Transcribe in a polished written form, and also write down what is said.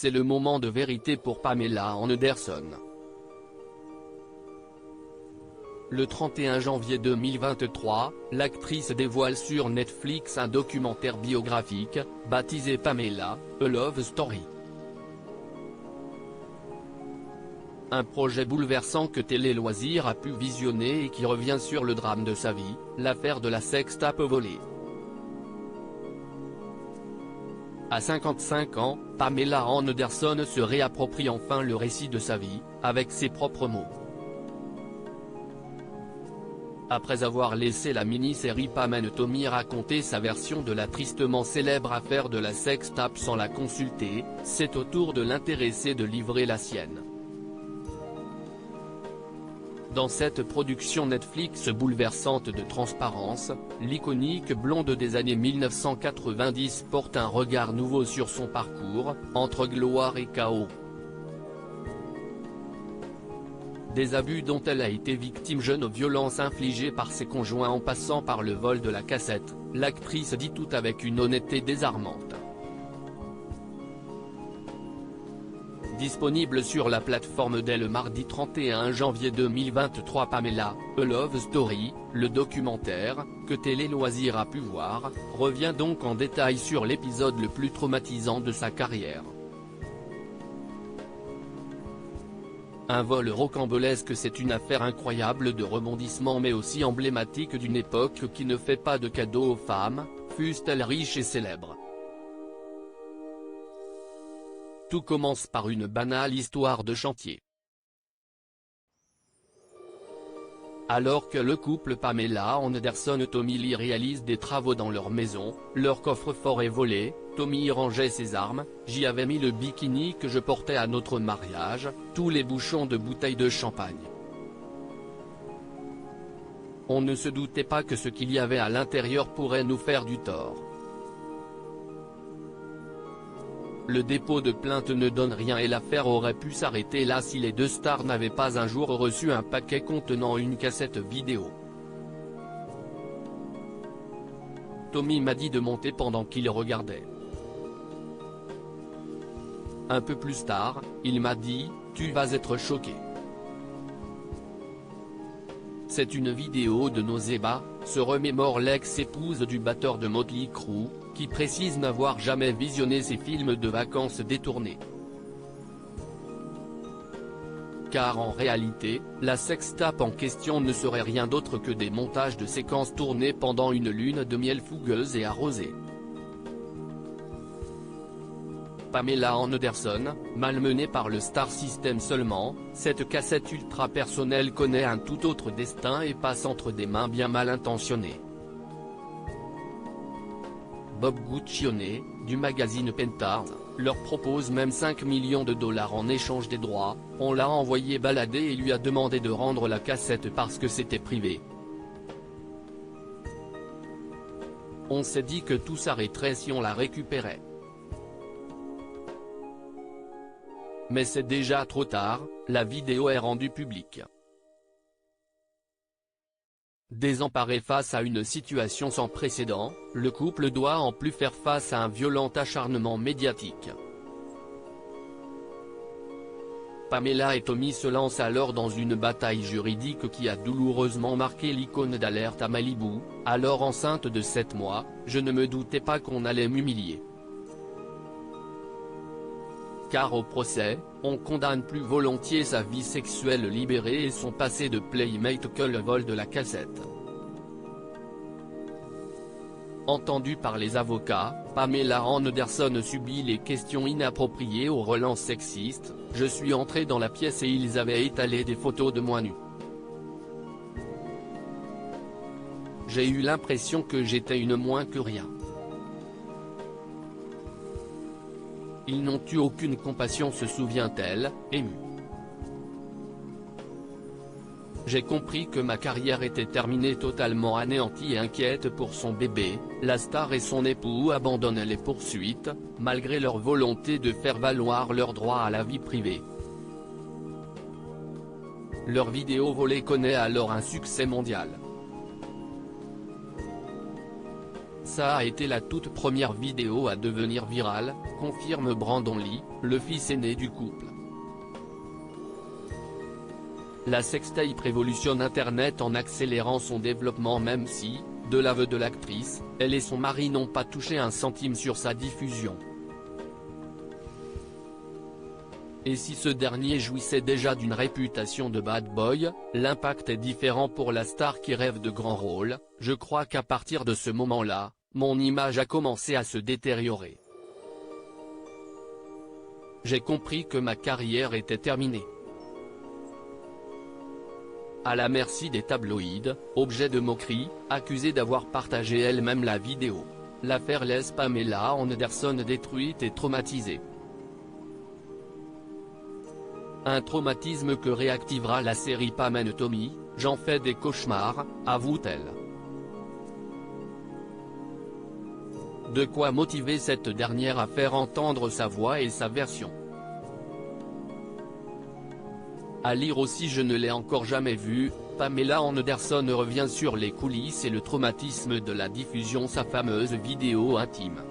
c'est le moment de vérité pour Pamela Anderson. Le 31 janvier 2023, l'actrice dévoile sur Netflix un documentaire biographique, baptisé Pamela, A Love Story. Un projet bouleversant que Télé Loisirs a pu visionner et qui revient sur le drame de sa vie, l'affaire de la sextape volée. À 55 ans, Pamela Anderson se réapproprie enfin le récit de sa vie, avec ses propres mots. Après avoir laissé la mini-série Pam and Tommy raconter sa version de la tristement célèbre affaire de la sextape sans la consulter, c'est au tour de l'intéressée de livrer la sienne. Dans cette production Netflix bouleversante de transparence, l'iconique blonde des années 1990 porte un regard nouveau sur son parcours, entre gloire et chaos. Des abus dont elle a été victime jeune aux violences infligées par ses conjoints en passant par le vol de la cassette, l'actrice dit tout avec une honnêteté désarmante. Disponible sur la plateforme dès le mardi 31 janvier 2023 Pamela, A Love Story, le documentaire, que Télé Loisirs a pu voir, revient donc en détail sur l'épisode le plus traumatisant de sa carrière. Un vol rocambolesque, c'est une affaire incroyable de rebondissements mais aussi emblématique d'une époque qui ne fait pas de cadeaux aux femmes, fussent-elles riches et célèbres. Tout commence par une banale histoire de chantier. Alors que le couple Pamela Anderson-Tommy Lee réalise des travaux dans leur maison, leur coffre-fort est volé. Tommy y rangeait ses armes, j'y avais mis le bikini que je portais à notre mariage, tous les bouchons de bouteilles de champagne. On ne se doutait pas que ce qu'il y avait à l'intérieur pourrait nous faire du tort. Le dépôt de plainte ne donne rien et l'affaire aurait pu s'arrêter là si les deux stars n'avaient pas un jour reçu un paquet contenant une cassette vidéo. Tommy m'a dit de monter pendant qu'il regardait. Un peu plus tard, il m'a dit, tu vas être choqué. C'est une vidéo de nos ébats, se remémore l'ex-épouse du batteur de Motley Crue, qui précise n'avoir jamais visionné ses films de vacances détournés. Car en réalité, la sextape en question ne serait rien d'autre que des montages de séquences tournées pendant une lune de miel fougueuse et arrosée. Pamela Anderson, malmenée par le Star System seulement, cette cassette ultra personnelle connaît un tout autre destin et passe entre des mains bien mal intentionnées. Bob Guccione, du magazine Penthouse, leur propose même 5 millions de dollars en échange des droits. On l'a envoyé balader et lui a demandé de rendre la cassette parce que c'était privé. On s'est dit que tout s'arrêterait si on la récupérait. Mais c'est déjà trop tard, la vidéo est rendue publique. Désemparé face à une situation sans précédent, le couple doit en plus faire face à un violent acharnement médiatique. Pamela et Tommy se lancent alors dans une bataille juridique qui a douloureusement marqué l'icône d'Alerte à Malibu. Alors enceinte de 7 mois, je ne me doutais pas qu'on allait m'humilier. Car au procès, on condamne plus volontiers sa vie sexuelle libérée et son passé de playmate que le vol de la cassette. Entendue par les avocats, Pamela Anderson subit les questions inappropriées aux relents sexistes. Je suis entré dans la pièce et ils avaient étalé des photos de moi nu. J'ai eu l'impression que j'étais une moins que rien. Ils n'ont eu aucune compassion, se souvient-elle, émue. J'ai compris que ma carrière était terminée, totalement anéantie et inquiète pour son bébé. La star et son époux abandonnent les poursuites, malgré leur volonté de faire valoir leur droit à la vie privée. Leur vidéo volée connaît alors un succès mondial. Ça a été la toute première vidéo à devenir virale, confirme Brandon Lee, le fils aîné du couple. La sextape révolutionne Internet en accélérant son développement même si, de l'aveu de l'actrice, elle et son mari n'ont pas touché un centime sur sa diffusion. Et si ce dernier jouissait déjà d'une réputation de bad boy, l'impact est différent pour la star qui rêve de grands rôles. Je crois qu'à partir de ce moment-là, mon image a commencé à se détériorer. J'ai compris que ma carrière était terminée. À la merci des tabloïds, objet de moquerie, accusée d'avoir partagé elle-même la vidéo. L'affaire laisse Pamela Anderson détruite et traumatisée. Un traumatisme que réactivera la série Pam and Tommy, j'en fais des cauchemars, avoue-t-elle. De quoi motiver cette dernière à faire entendre sa voix et sa version. À lire aussi Je ne l'ai encore jamais vu, Pamela Anderson revient sur les coulisses et le traumatisme de la diffusion de sa fameuse vidéo intime.